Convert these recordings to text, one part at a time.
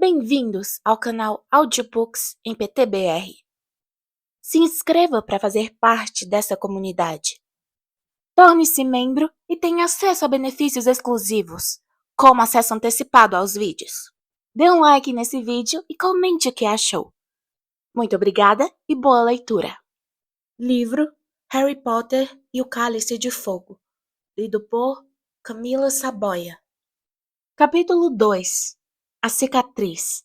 Bem-vindos ao canal Audiobooks em PTBR. Se inscreva para fazer parte dessa comunidade. Torne-se membro e tenha acesso a benefícios exclusivos, como acesso antecipado aos vídeos. Dê um like nesse vídeo e comente o que achou. Muito obrigada e boa leitura. Livro Harry Potter e o Cálice de Fogo, lido por Camila Saboia. Capítulo 2. A cicatriz.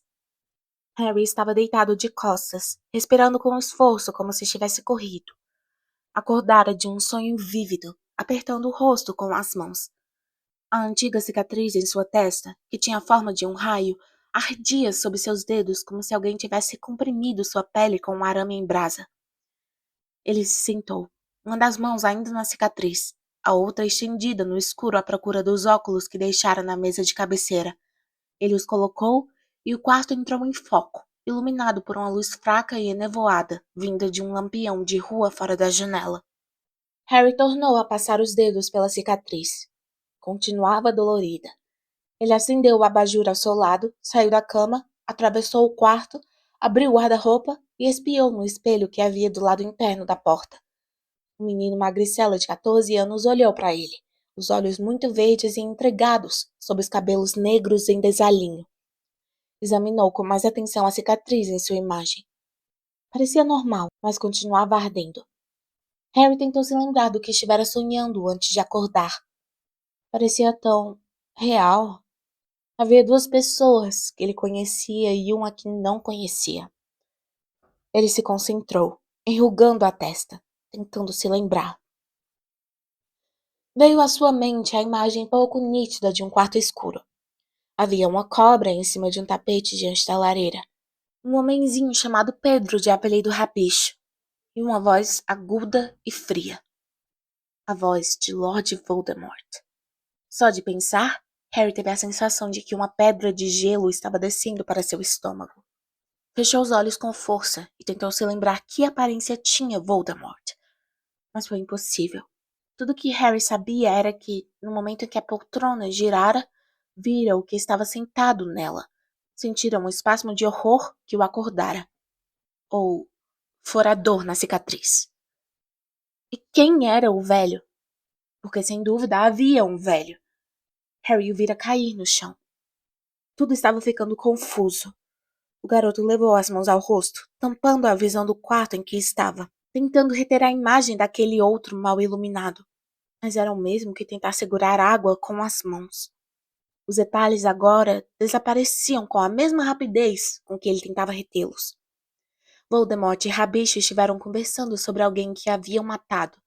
Harry estava deitado de costas, respirando com esforço como se tivesse corrido. Acordara de um sonho vívido, apertando o rosto com as mãos. A antiga cicatriz em sua testa, que tinha a forma de um raio, ardia sob seus dedos como se alguém tivesse comprimido sua pele com um arame em brasa. Ele se sentou, uma das mãos ainda na cicatriz, a outra estendida no escuro à procura dos óculos que deixara na mesa de cabeceira. Ele os colocou e o quarto entrou em foco, iluminado por uma luz fraca e enevoada, vinda de um lampião de rua fora da janela. Harry tornou a passar os dedos pela cicatriz. Continuava dolorida. Ele acendeu o abajur ao seu lado, saiu da cama, atravessou o quarto, abriu o guarda-roupa e espiou no espelho que havia do lado interno da porta. O menino magricela de 14 anos olhou para ele, os olhos muito verdes e entregados, sob os cabelos negros em desalinho. Examinou com mais atenção a cicatriz em sua imagem. Parecia normal, mas continuava ardendo. Harry tentou se lembrar do que estivera sonhando antes de acordar. Parecia tão real. Havia duas pessoas que ele conhecia e uma que não conhecia. Ele se concentrou, enrugando a testa, tentando se lembrar. Veio à sua mente a imagem pouco nítida de um quarto escuro. Havia uma cobra em cima de um tapete diante da lareira. Um homenzinho chamado Pedro, de apelido Rabicho, e uma voz aguda e fria. A voz de Lord Voldemort. Só de pensar, Harry teve a sensação de que uma pedra de gelo estava descendo para seu estômago. Fechou os olhos com força e tentou se lembrar que aparência tinha Voldemort. Mas foi impossível. Tudo que Harry sabia era que, no momento em que a poltrona girara, vira o que estava sentado nela. Sentira um espasmo de horror que o acordara. Ou fora a dor na cicatriz. E quem era o velho? Porque sem dúvida havia um velho. Harry o vira cair no chão. Tudo estava ficando confuso. O garoto levou as mãos ao rosto, tampando a visão do quarto em que estava, tentando reter a imagem daquele outro mal iluminado. Mas era o mesmo que tentar segurar água com as mãos. Os detalhes agora desapareciam com a mesma rapidez com que ele tentava retê-los. Voldemort e Rabicho estiveram conversando sobre alguém que haviam matado,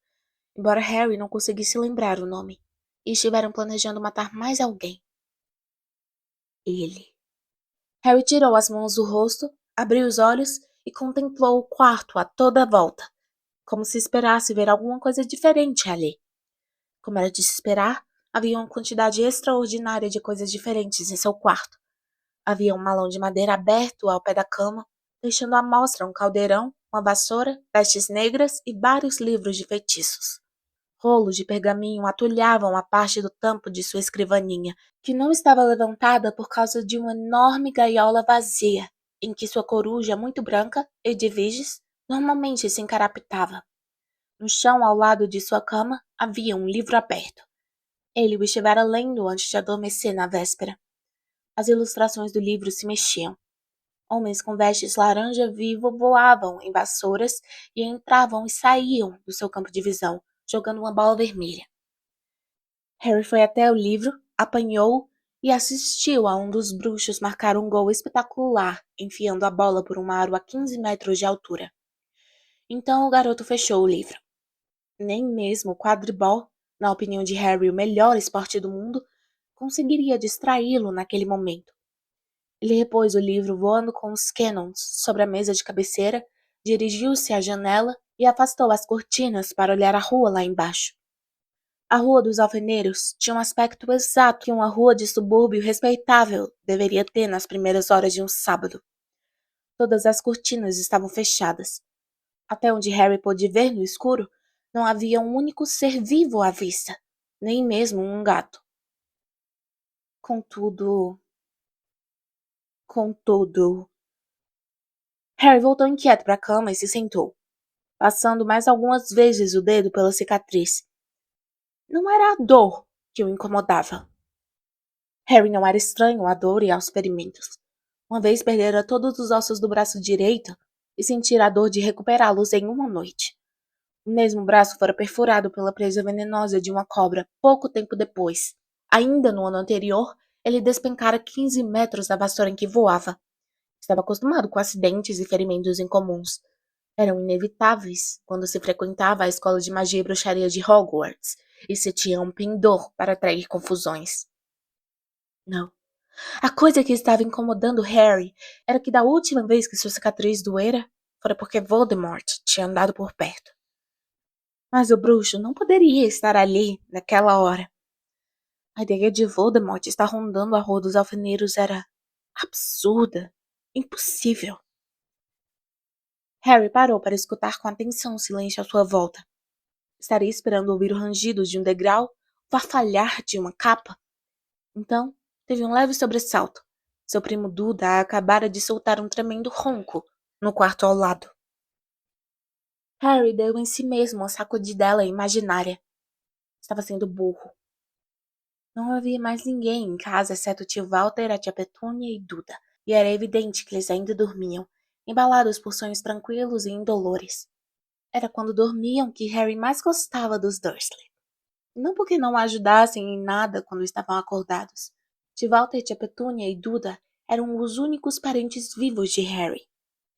embora Harry não conseguisse lembrar o nome, e estiveram planejando matar mais alguém. Ele. Harry tirou as mãos do rosto, abriu os olhos e contemplou o quarto a toda a volta, como se esperasse ver alguma coisa diferente ali. Como era de se esperar, havia uma quantidade extraordinária de coisas diferentes em seu quarto. Havia um malão de madeira aberto ao pé da cama, deixando à mostra um caldeirão, uma vassoura, vestes negras e vários livros de feitiços. Rolos de pergaminho atulhavam a parte do tampo de sua escrivaninha, que não estava levantada por causa de uma enorme gaiola vazia, em que sua coruja muito branca, Edviges, normalmente se encarapitava. No chão ao lado de sua cama havia um livro aberto. Ele o estivera lendo antes de adormecer na véspera. As ilustrações do livro se mexiam. Homens com vestes laranja vivo voavam em vassouras e entravam e saíam do seu campo de visão, jogando uma bola vermelha. Harry foi até o livro, apanhou-o e assistiu a um dos bruxos marcar um gol espetacular, enfiando a bola por um aro a 15 metros de altura. Então o garoto fechou o livro. Nem mesmo o quadribol, na opinião de Harry o melhor esporte do mundo, conseguiria distraí-lo naquele momento. Ele repôs o livro voando com os canons sobre a mesa de cabeceira, dirigiu-se à janela e afastou as cortinas para olhar a rua lá embaixo. A Rua dos Alfeneiros tinha um aspecto exato que uma rua de subúrbio respeitável deveria ter nas primeiras horas de um sábado. Todas as cortinas estavam fechadas. Até onde Harry pôde ver no escuro, não havia um único ser vivo à vista, nem mesmo um gato. Contudo, Contudo, Harry voltou inquieto para a cama e se sentou, passando mais algumas vezes o dedo pela cicatriz. Não era a dor que o incomodava. Harry não era estranho à dor e aos ferimentos. Uma vez perdera todos os ossos do braço direito e sentira a dor de recuperá-los em uma noite. O mesmo braço fora perfurado pela presa venenosa de uma cobra pouco tempo depois. Ainda no ano anterior, ele despencara 15 metros da vassoura em que voava. Estava acostumado com acidentes e ferimentos incomuns. Eram inevitáveis quando se frequentava a escola de magia e bruxaria de Hogwarts e se tinha um pendor para atrair confusões. Não. A coisa que estava incomodando Harry era que da última vez que sua cicatriz doera, fora porque Voldemort tinha andado por perto. Mas o bruxo não poderia estar ali naquela hora. A ideia de Voldemort estar rondando a rua dos alfeneiros era absurda, impossível. Harry parou para escutar com atenção o silêncio à sua volta. Estaria esperando ouvir o rangido de um degrau, o farfalhar de uma capa? Então, teve um leve sobressalto. Seu primo Duda acabara de soltar um tremendo ronco no quarto ao lado. Harry deu em si mesmo uma sacudidela imaginária. Estava sendo burro. Não havia mais ninguém em casa exceto o tio Walter, a tia Petúnia e Duda, e era evidente que eles ainda dormiam, embalados por sonhos tranquilos e indolores. Era quando dormiam que Harry mais gostava dos Dursley. Não porque não a ajudassem em nada quando estavam acordados. Tio Walter, tia Petúnia e Duda eram os únicos parentes vivos de Harry.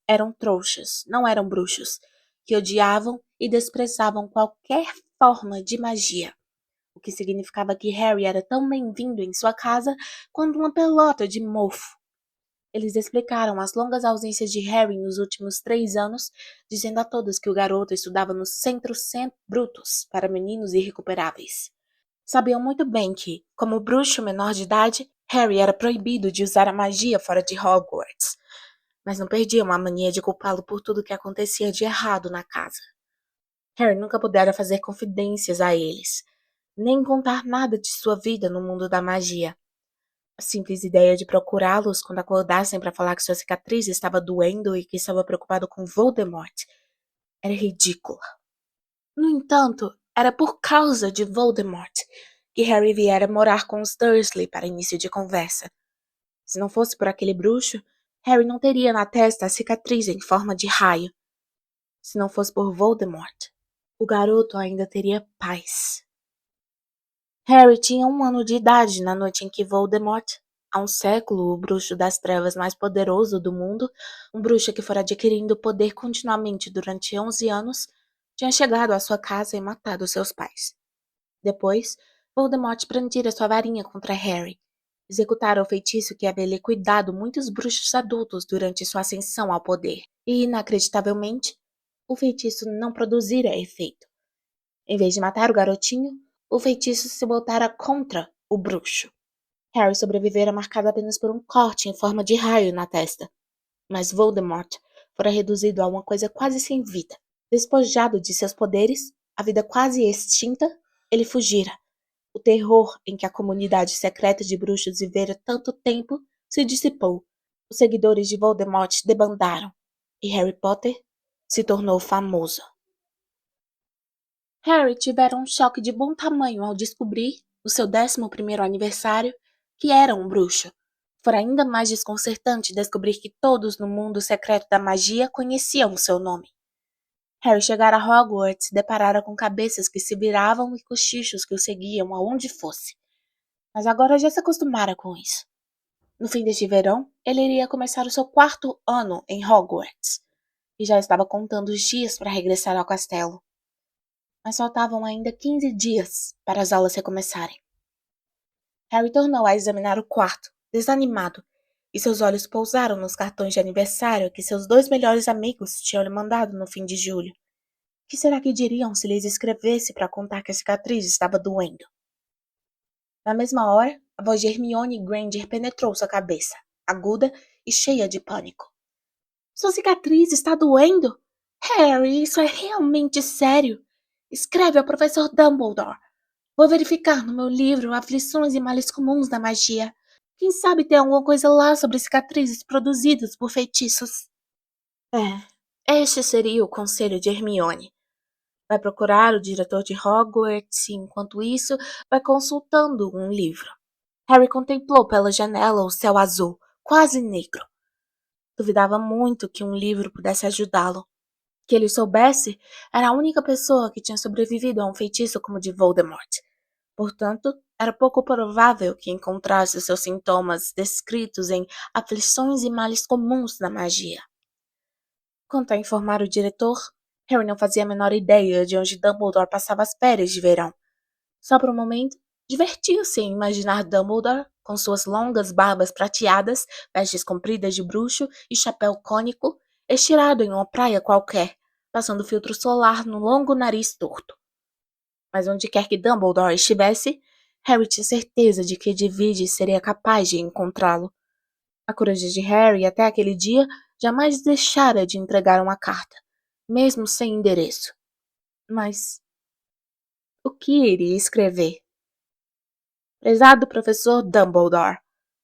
Eram trouxas, não eram bruxos, que odiavam e desprezavam qualquer forma de magia, o que significava que Harry era tão bem-vindo em sua casa quanto uma pelota de mofo. Eles explicaram as longas ausências de Harry nos últimos 3 anos, dizendo a todos que o garoto estudava no Centro St. Brutus para meninos irrecuperáveis. Sabiam muito bem que, como bruxo menor de idade, Harry era proibido de usar a magia fora de Hogwarts, mas não perdiam a mania de culpá-lo por tudo que acontecia de errado na casa. Harry nunca pudera fazer confidências a eles, nem contar nada de sua vida no mundo da magia. A simples ideia de procurá-los quando acordassem para falar que sua cicatriz estava doendo e que estava preocupado com Voldemort era ridícula. No entanto, era por causa de Voldemort que Harry viera morar com os Dursley para início de conversa. Se não fosse por aquele bruxo, Harry não teria na testa a cicatriz em forma de raio. Se não fosse por Voldemort, o garoto ainda teria paz. Harry tinha 1 ano de idade na noite em que Voldemort, há um século o bruxo das trevas mais poderoso do mundo, um bruxo que fora adquirindo poder continuamente durante 11 anos, tinha chegado à sua casa e matado seus pais. Depois, Voldemort brandira sua varinha contra Harry. Executara o feitiço que havia liquidado muitos bruxos adultos durante sua ascensão ao poder. E, inacreditavelmente, o feitiço não produzira efeito. Em vez de matar o garotinho, o feitiço se voltara contra o bruxo. Harry sobrevivera marcado apenas por um corte em forma de raio na testa. Mas Voldemort fora reduzido a uma coisa quase sem vida. Despojado de seus poderes, a vida quase extinta, ele fugira. O terror em que a comunidade secreta de bruxos vivera tanto tempo se dissipou. Os seguidores de Voldemort debandaram, e Harry Potter se tornou famoso. Harry tivera um choque de bom tamanho ao descobrir, no seu 11º aniversário, que era um bruxo. Fora ainda mais desconcertante descobrir que todos no mundo secreto da magia conheciam o seu nome. Harry chegara a Hogwarts e deparara com cabeças que se viravam e cochichos que o seguiam aonde fosse. Mas agora já se acostumara com isso. No fim deste verão, ele iria começar o seu 4º ano em Hogwarts, e já estava contando os dias para regressar ao castelo. Mas faltavam ainda 15 dias para as aulas recomeçarem. Harry tornou a examinar o quarto, desanimado, e seus olhos pousaram nos cartões de aniversário que seus 2 melhores amigos tinham lhe mandado no fim de julho. O que será que diriam se lhes escrevesse para contar que a cicatriz estava doendo? Na mesma hora, a voz de Hermione Granger penetrou sua cabeça, aguda e cheia de pânico. Sua cicatriz está doendo? Harry, isso é realmente sério. Escreve ao professor Dumbledore. Vou verificar no meu livro Aflições e Males Comuns da Magia. Quem sabe tem alguma coisa lá sobre cicatrizes produzidas por feitiços. Este seria o conselho de Hermione. Vai procurar o diretor de Hogwarts e, enquanto isso, vai consultando um livro. Harry contemplou pela janela o céu azul, quase negro. Duvidava muito que um livro pudesse ajudá-lo. Que ele soubesse, era a única pessoa que tinha sobrevivido a um feitiço como o de Voldemort. Portanto, era pouco provável que encontrasse seus sintomas descritos em aflições e males comuns da magia. Quanto a informar o diretor, Harry não fazia a menor ideia de onde Dumbledore passava as férias de verão. Só por um momento, divertiu-se em imaginar Dumbledore, com suas longas barbas prateadas, vestes compridas de bruxo e chapéu cônico, estirado em uma praia qualquer, passando filtro solar no longo nariz torto. Mas onde quer que Dumbledore estivesse, Harry tinha certeza de que Edwige seria capaz de encontrá-lo. A coruja de Harry, até aquele dia, jamais deixara de entregar uma carta, mesmo sem endereço. Mas o que iria escrever? Prezado professor Dumbledore,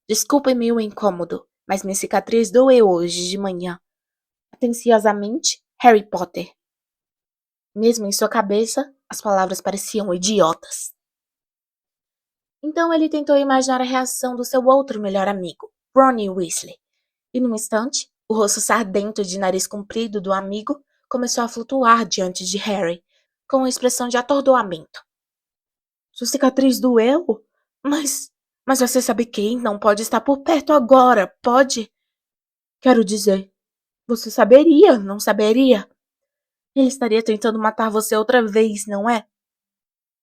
desculpe-me o incômodo, mas minha cicatriz doeu hoje de manhã. Atenciosamente, Harry Potter. Mesmo em sua cabeça, as palavras pareciam idiotas. Então ele tentou imaginar a reação do seu outro melhor amigo, Ronnie Weasley. E num instante, o rosto sardento de nariz comprido do amigo começou a flutuar diante de Harry, com uma expressão de atordoamento. Sua cicatriz doeu? Mas você sabe quem não pode estar por perto agora, pode? Quero dizer, você saberia, não saberia? Ele estaria tentando matar você outra vez, não é?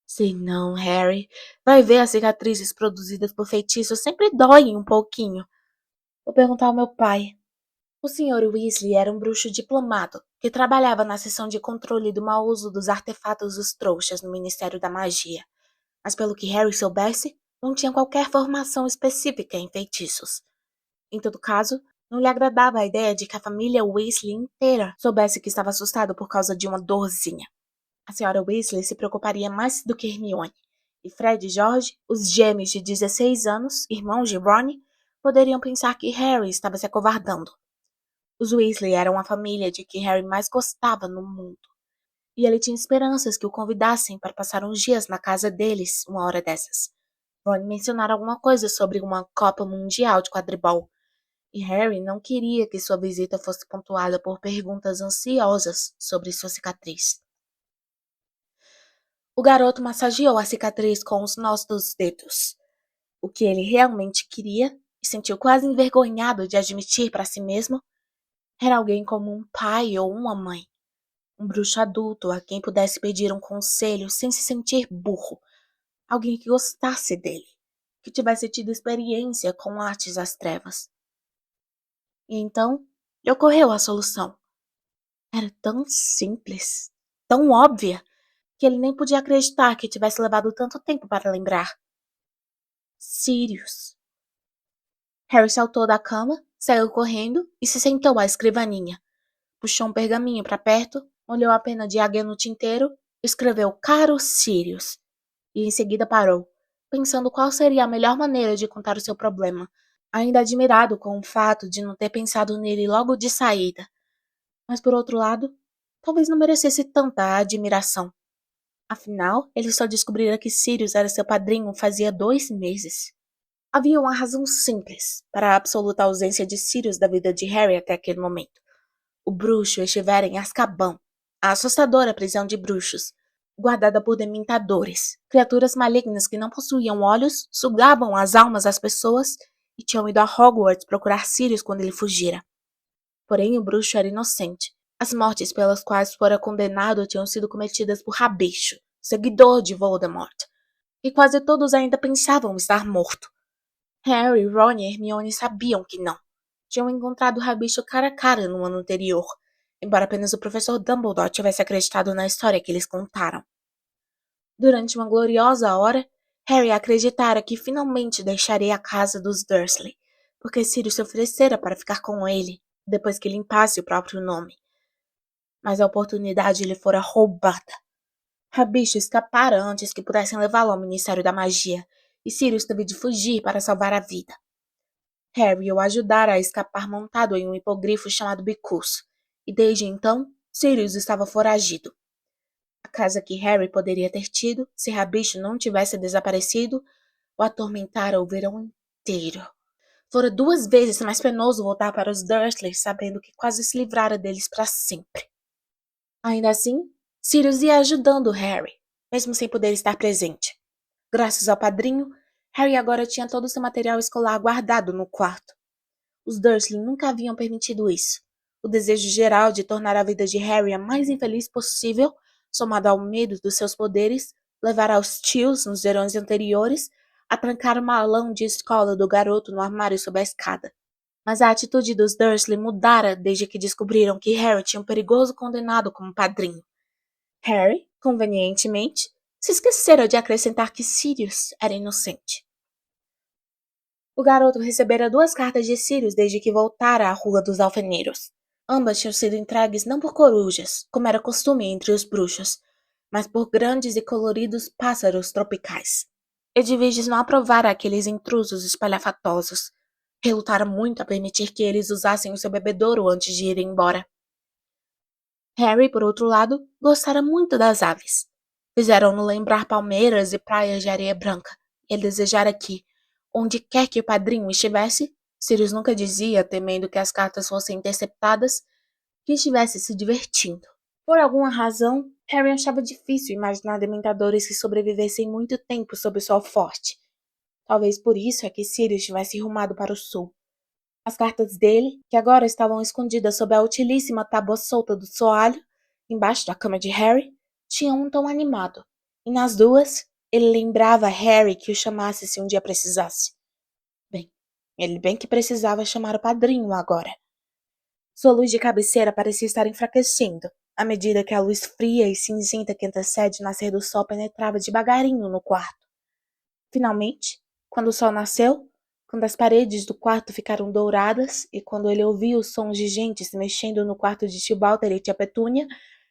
Sei não, Harry. Vai ver, as cicatrizes produzidas por feitiços sempre doem um pouquinho. Vou perguntar ao meu pai. O Sr. Weasley era um bruxo diplomado que trabalhava na seção de controle do mau uso dos artefatos dos trouxas no Ministério da Magia. Mas pelo que Harry soubesse, não tinha qualquer formação específica em feitiços. Em todo caso, não lhe agradava a ideia de que a família Weasley inteira soubesse que estava assustado por causa de uma dorzinha. A senhora Weasley se preocuparia mais do que Hermione, e Fred e George, os gêmeos de 16 anos, irmãos de Ron, poderiam pensar que Harry estava se acovardando. Os Weasley eram a família de que Harry mais gostava no mundo, e ele tinha esperanças que o convidassem para passar uns dias na casa deles uma hora dessas. Ron mencionara alguma coisa sobre uma Copa Mundial de quadribol, e Harry não queria que sua visita fosse pontuada por perguntas ansiosas sobre sua cicatriz. O garoto massageou a cicatriz com os nós dos dedos. O que ele realmente queria, e sentiu quase envergonhado de admitir para si mesmo, era alguém como um pai ou uma mãe. Um bruxo adulto a quem pudesse pedir um conselho sem se sentir burro. Alguém que gostasse dele, que tivesse tido experiência com artes das trevas. E então, lhe ocorreu a solução. Era tão simples, tão óbvia, que ele nem podia acreditar que tivesse levado tanto tempo para lembrar. Sirius. Harry saltou da cama, saiu correndo e se sentou à escrivaninha. Puxou um pergaminho para perto, molhou a pena de águia no tinteiro, escreveu Caro Sirius e em seguida parou, pensando qual seria a melhor maneira de contar o seu problema, ainda admirado com o fato de não ter pensado nele logo de saída. Mas por outro lado, talvez não merecesse tanta admiração. Afinal, ele só descobrira que Sirius era seu padrinho fazia 2 meses. Havia uma razão simples para a absoluta ausência de Sirius da vida de Harry até aquele momento. O bruxo estivera em Azkaban, a assustadora prisão de bruxos, guardada por dementadores, criaturas malignas que não possuíam olhos, sugavam as almas das pessoas e tinham ido a Hogwarts procurar Sirius quando ele fugira. Porém, o bruxo era inocente. As mortes pelas quais fora condenado tinham sido cometidas por Rabicho, seguidor de Voldemort, e quase todos ainda pensavam estar morto. Harry, Ron e Hermione sabiam que não. Tinham encontrado Rabicho cara a cara no ano anterior, embora apenas o professor Dumbledore tivesse acreditado na história que eles contaram. Durante uma gloriosa hora, Harry acreditara que finalmente deixaria a casa dos Dursley, porque Sirius se oferecera para ficar com ele, depois que limpasse o próprio nome. Mas a oportunidade lhe fora roubada. Rabicho escapara antes que pudessem levá-lo ao Ministério da Magia, e Sirius teve de fugir para salvar a vida. Harry o ajudara a escapar montado em um hipogrifo chamado Bicuço, e desde então, Sirius estava foragido. A casa que Harry poderia ter tido, se Rabicho não tivesse desaparecido, o atormentara o verão inteiro. Fora 2 vezes mais penoso voltar para os Dursleys, sabendo que quase se livrara deles para sempre. Ainda assim, Sirius ia ajudando Harry, mesmo sem poder estar presente. Graças ao padrinho, Harry agora tinha todo o seu material escolar guardado no quarto. Os Dursley nunca haviam permitido isso. O desejo geral de tornar a vida de Harry a mais infeliz possível, somado ao medo dos seus poderes, levara aos tios, nos verões anteriores, a trancar o malão de escola do garoto no armário sob a escada. Mas a atitude dos Dursley mudara desde que descobriram que Harry tinha um perigoso condenado como padrinho. Harry, convenientemente, se esquecera de acrescentar que Sirius era inocente. O garoto recebera 2 cartas de Sirius desde que voltara à Rua dos Alfeneiros. Ambas tinham sido entregues não por corujas, como era costume entre os bruxos, mas por grandes e coloridos pássaros tropicais. Edviges não aprovara aqueles intrusos espalhafatosos. Relutara muito a permitir que eles usassem o seu bebedouro antes de irem embora. Harry, por outro lado, gostara muito das aves. Fizeram-no lembrar palmeiras e praias de areia branca, e ele desejara que, onde quer que o padrinho estivesse, Sirius nunca dizia, temendo que as cartas fossem interceptadas, que estivesse se divertindo. Por alguma razão, Harry achava difícil imaginar dementadores que sobrevivessem muito tempo sob o sol forte. Talvez por isso é que Sirius tivesse rumado para o sul. As cartas dele, que agora estavam escondidas sob a utilíssima tábua solta do soalho, embaixo da cama de Harry, tinham um tom animado, e nas 2, ele lembrava a Harry que o chamasse se um dia precisasse. Bem, ele bem que precisava chamar o padrinho agora. Sua luz de cabeceira parecia estar enfraquecendo, à medida que a luz fria e cinzenta que antecede o nascer do sol penetrava devagarinho no quarto. Finalmente, quando o sol nasceu, quando as paredes do quarto ficaram douradas e quando ele ouvia os sons de gente se mexendo no quarto de tio Walter e tia Petúnia,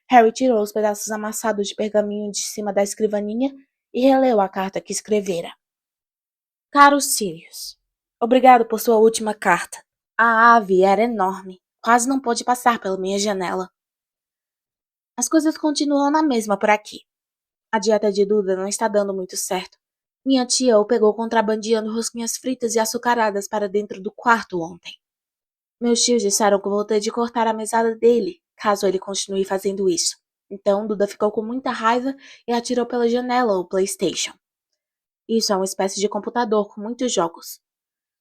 Harry tirou os pedaços amassados de pergaminho de cima da escrivaninha e releu a carta que escrevera. Caro Sirius, obrigado por sua última carta. A ave era enorme, quase não pôde passar pela minha janela. As coisas continuam na mesma por aqui. A dieta de Duda não está dando muito certo. Minha tia o pegou contrabandeando rosquinhas fritas e açucaradas para dentro do quarto ontem. Meus tios disseram que vou ter de cortar a mesada dele, caso ele continue fazendo isso. Então Duda ficou com muita raiva e atirou pela janela o PlayStation. Isso é uma espécie de computador com muitos jogos.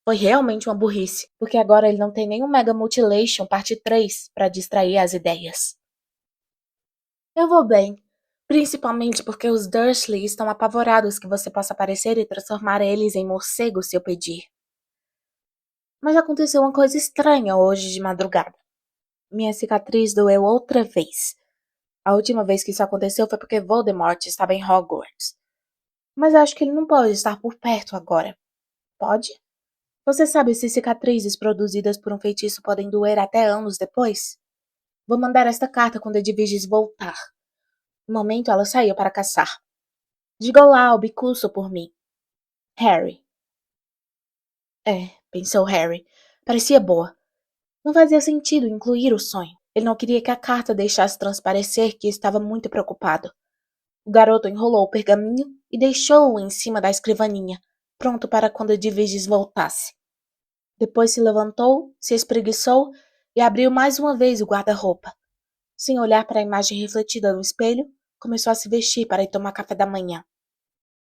Foi realmente uma burrice, porque agora ele não tem nem um Mega Mutilation Parte 3 para distrair as ideias. Eu vou bem. Principalmente porque os Dursley estão apavorados que você possa aparecer e transformar eles em morcegos se eu pedir. Mas aconteceu uma coisa estranha hoje de madrugada. Minha cicatriz doeu outra vez. A última vez que isso aconteceu foi porque Voldemort estava em Hogwarts. Mas acho que ele não pode estar por perto agora. Pode? Você sabe se cicatrizes produzidas por um feitiço podem doer até anos depois? Vou mandar esta carta quando Edviges voltar. No momento, ela saiu para caçar. Diga olá ao bicuço por mim. Harry. Pensou Harry. Parecia boa. Não fazia sentido incluir o sonho. Ele não queria que a carta deixasse transparecer que estava muito preocupado. O garoto enrolou o pergaminho e deixou-o em cima da escrivaninha, pronto para quando Edviges voltasse. Depois se levantou, se espreguiçou e abriu mais uma vez o guarda-roupa. Sem olhar para a imagem refletida no espelho, começou a se vestir para ir tomar café da manhã.